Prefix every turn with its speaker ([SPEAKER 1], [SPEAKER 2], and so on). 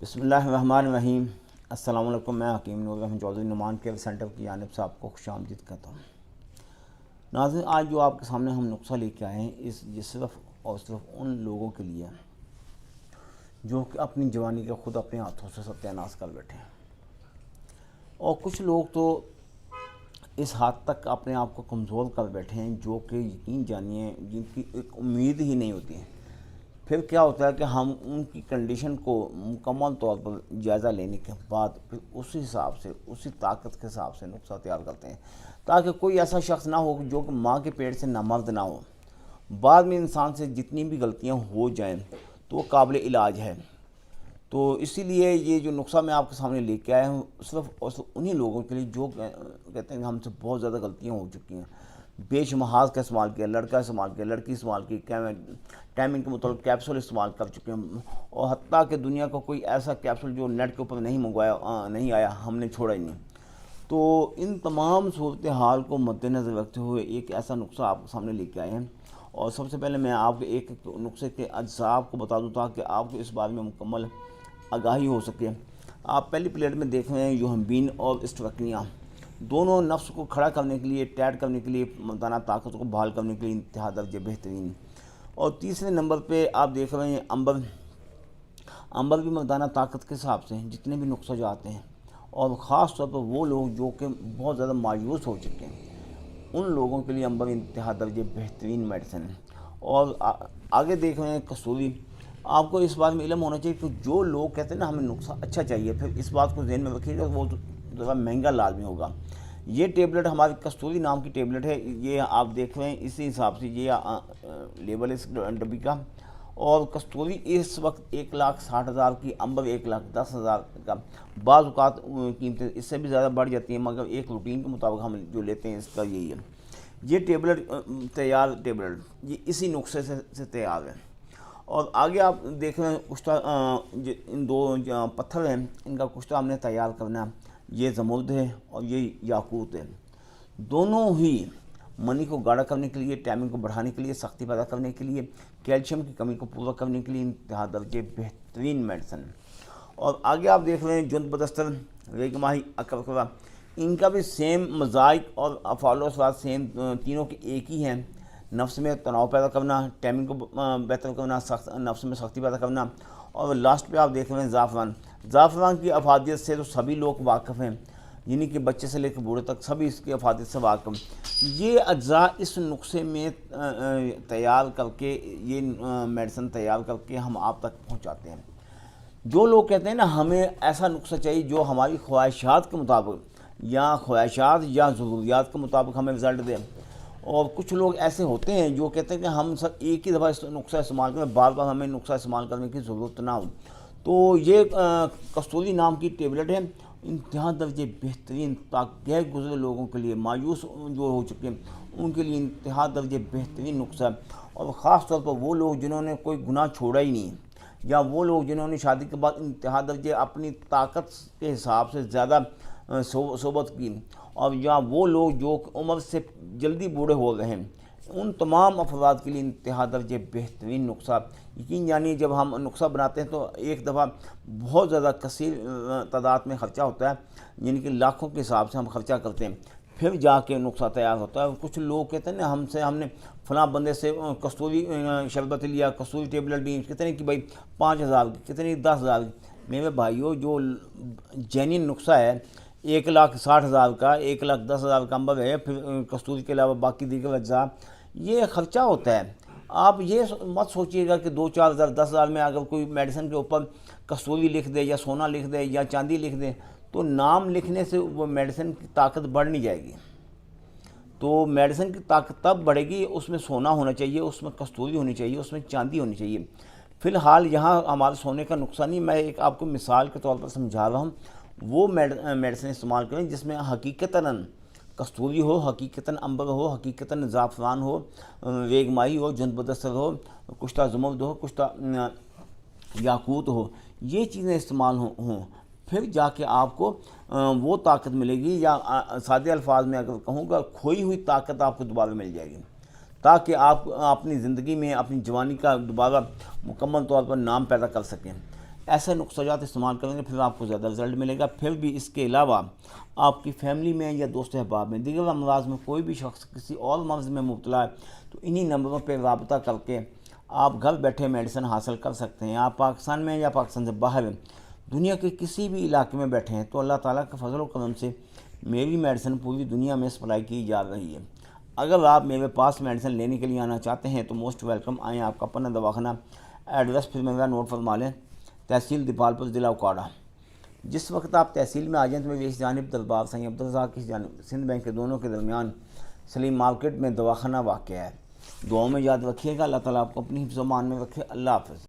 [SPEAKER 1] بسم اللہ الرحمن الرحیم۔ السلام علیکم، میں حکیم نور الرحمن چودھری نعمان کیئر سینٹر کی جانب سے آپ کو خوش آمدید کہتا ہوں۔ ناظرین، آج جو آپ کے سامنے ہم نقصہ لے کے آئے ہیں یہ صرف اور صرف ان لوگوں کے لیے جو کہ اپنی جوانی کا خود اپنے ہاتھوں سے ستیہ ناش کر بیٹھے ہیں، اور کچھ لوگ تو اس حد تک اپنے آپ کو کمزور کر بیٹھے ہیں جو کہ یقین جانیے جن کی ایک امید ہی نہیں ہوتی ہے۔ پھر کیا ہوتا ہے کہ ہم ان کی کنڈیشن کو مکمل طور پر جائزہ لینے کے بعد پھر اسی حساب سے اسی طاقت کے حساب سے نسخہ تیار کرتے ہیں تاکہ کوئی ایسا شخص نہ ہو جو کہ ماں کے پیٹ سے نامرد نہ ہو۔ بعد میں انسان سے جتنی بھی غلطیاں ہو جائیں تو وہ قابل علاج ہے۔ تو اسی لیے یہ جو نسخہ میں آپ کے سامنے لے کے آیا ہوں صرف اور صرف انہی لوگوں کے لیے جو کہتے ہیں کہ ہم سے بہت زیادہ غلطیاں ہو چکی ہیں، بے شمار کا استعمال کیا، لڑکا استعمال کیا، لڑکی استعمال کی، ٹائمنگ کے مطابق کیپسول استعمال کر چکے ہیں، اور حتیٰ کہ دنیا کا کوئی ایسا کیپسول جو نیٹ کے اوپر نہیں آیا ہم نے چھوڑا ہی نہیں۔ تو ان تمام صورتحال کو مد نظر رکھتے ہوئے ایک ایسا نسخہ آپ کے سامنے لے کے آئے ہیں، اور سب سے پہلے میں آپ کے ایک نسخے کے اجزاء آپ کو بتا دوں تاکہ آپ کو اس بارے میں مکمل آگاہی ہو سکے۔ آپ پہلی پلیٹ میں دیکھ رہے ہیں یوہمبین اور اسٹرکنیا، دونوں نفس کو کھڑا کرنے کے لیے، ٹائٹ کرنے کے لیے، مردانہ طاقت کو بحال کرنے کے لیے انتہا درجے بہترین۔ اور تیسرے نمبر پہ آپ دیکھ رہے ہیں امبر بھی مردانہ طاقت کے حساب سے جتنے بھی نسخے جو آتے ہیں، اور خاص طور پر وہ لوگ جو کہ بہت زیادہ مایوس ہو چکے ہیں ان لوگوں کے لیے امبر انتہا درجے بہترین میڈیسن ہے۔ اور آگے دیکھ رہے ہیں کستوری۔ آپ کو اس بات میں علم ہونا چاہیے کہ جو لوگ کہتے ہیں نا ہمیں نسخہ اچھا چاہیے، پھر اس بات کو ذہن میں رکھیے گا وہ ذرا مہنگا لازمی ہوگا۔ یہ ٹیبلٹ ہماری کستوری نام کی ٹیبلٹ ہے، یہ آپ دیکھ رہے ہیں اسی حساب سے یہ لیبل اس ڈبی کا، اور کستوری اس وقت 1,60,000 کی، امبر 1,10,000 کا، بعض اوقات قیمتیں اس سے بھی زیادہ بڑھ جاتی ہیں، مگر ایک روٹین کے مطابق ہم جو لیتے ہیں اس کا یہی ہے۔ یہ ٹیبلٹ یہ اسی نسخے سے تیار ہے۔ اور آگے آپ دیکھ رہے ہیں کشتہ، ان دو پتھر ہیں ان کا کشتہ ہم نے تیار کرنا ہے، یہ زمرد ہے اور یہ یاقوت ہے۔ دونوں ہی منی کو گاڑھا کرنے کے لیے، ٹائمنگ کو بڑھانے کے لیے، سختی پیدا کرنے کے لیے، کیلشیم کی کمی کو پورا کرنے کے لیے انتہا درجے بہترین میڈیسن۔ اور آگے آپ دیکھ رہے ہیں جند بدستر، ریگ ماہی، اکرکرا، ان کا بھی سیم مزاج اور افعال و اثرات سیم، تینوں کے ایک ہی ہیں۔ نفس میں تناؤ پیدا کرنا، ٹائمنگ کو بہتر کرنا، نفس میں سختی پیدا کرنا۔ اور لاسٹ پہ آپ دیکھ رہے ہیں زعفران کی افادیت سے تو سبھی لوگ واقف ہیں، یعنی کہ بچے سے لے کے بوڑھے تک سبھی اس کی افادیت سے واقف۔ یہ اجزاء اس نسخے میں تیار کر کے، یہ میڈیسن تیار کر کے ہم آپ تک پہنچاتے ہیں۔ جو لوگ کہتے ہیں نا ہمیں ایسا نسخہ چاہیے جو ہماری خواہشات کے مطابق یا ضروریات کے مطابق ہمیں رزلٹ دے، اور کچھ لوگ ایسے ہوتے ہیں جو کہتے ہیں کہ ہم سب ایک ہی دفعہ اس نسخہ استعمال کریں، بار بار ہمیں نسخہ استعمال کرنے کی ضرورت نہ ہو۔ تو یہ کستوری نام کی ٹیبلٹ ہے، انتہا درجے بہترین، غیر گزرے لوگوں کے لیے، مایوس جو ہو چکے ہیں ان کے لیے انتہا درجے بہترین نسخہ ہے۔ اور خاص طور پر وہ لوگ جنہوں نے کوئی گناہ چھوڑا ہی نہیں، یا وہ لوگ جنہوں نے شادی کے بعد انتہا درجے اپنی طاقت کے حساب سے زیادہ صحبت کی، اور یا وہ لوگ جو عمر سے جلدی بوڑھے ہو رہے ہیں، ان تمام افراد کے لیے انتہا درجے بہترین نسخہ۔ یقین یعنی جب ہم نسخہ بناتے ہیں تو ایک دفعہ بہت زیادہ کثیر تعداد میں خرچہ ہوتا ہے، یعنی کہ لاکھوں کے حساب سے ہم خرچہ کرتے ہیں، پھر جا کے نسخہ تیار ہوتا ہے۔ کچھ لوگ کہتے ہیں نا ہم نے فلاں بندے سے کستوری شربت لیا، کستوری ٹیبلٹ لی، کتنے کی بھائی 5,000 کی، کتنے کی 10,000 کی۔ میرے بھائیوں، جو جینین نسخہ ہے 1,60,000 کا، 1,10,000 کا امبر ہے، پھر کستوری کے علاوہ باقی دیگر اجزاء، یہ خرچہ ہوتا ہے۔ آپ یہ مت سوچیے گا کہ 2-4,000 10,000 میں اگر کوئی میڈیسن کے اوپر کستوری لکھ دے یا سونا لکھ دے یا چاندی لکھ دے تو نام لکھنے سے وہ میڈیسن کی طاقت بڑھ نہیں جائے گی۔ تو میڈیسن کی طاقت تب بڑھے گی، اس میں سونا ہونا چاہیے، اس میں کستوری ہونی چاہیے، اس میں چاندی ہونی چاہیے۔ فی الحال یہاں ہمارے سونے کا نقصہ نہیں، میں ایک آپ کو مثال کے طور پر سمجھا رہا ہوں۔ وہ میڈیسن استعمال کریں جس میں حقیقتاً کستوری ہو، حقیقتاً امبر ہو، حقیقتاً زعفران ہو، ریگ ماہی ہو، جند بدستر ہو، کشتہ زمرد ہو، کشتہ یاقوت ہو، یہ چیزیں استعمال ہوں، پھر جا کے آپ کو وہ طاقت ملے گی، یا سادے الفاظ میں اگر کہوں گا کھوئی ہوئی طاقت آپ کو دوبارہ مل جائے گی، تاکہ آپ اپنی زندگی میں اپنی جوانی کا دوبارہ مکمل طور پر نام پیدا کر سکیں۔ ایسے نسخہ استعمال کریں گے پھر آپ کو زیادہ رزلٹ ملے گا۔ پھر بھی اس کے علاوہ آپ کی فیملی میں یا دوست احباب میں دیگر امراض میں کوئی بھی شخص کسی اور مرض میں مبتلا ہے تو انہی نمبروں پہ رابطہ کر کے آپ گھر بیٹھے میڈیسن حاصل کر سکتے ہیں۔ آپ پاکستان میں یا پاکستان سے باہر دنیا کے کسی بھی علاقے میں بیٹھے ہیں تو اللہ تعالیٰ کے فضل و کرم سے میری میڈیسن پوری دنیا میں سپلائی کی جا رہی ہے۔ اگر آپ میرے پاس میڈیسن لینے کے لیے آنا چاہتے ہیں تو موسٹ ویلکم آئیں۔ آپ کا اپنا دواخانہ ایڈریس پھر میرا نوٹ فرما لیں، تحصیل دیپالپور، ضلع اکواڑہ۔ جس وقت آپ تحصیل میں آ جائیں تو میری اس جانب دربار سائیں عبدالرزاق کی جانب سندھ بینک کے دونوں کے درمیان سلیم مارکیٹ میں دواخانہ واقع ہے۔ دعاؤں میں یاد رکھیے گا۔ اللہ تعالیٰ آپ کو اپنی حفظ و امان میں رکھے۔ اللہ حافظ۔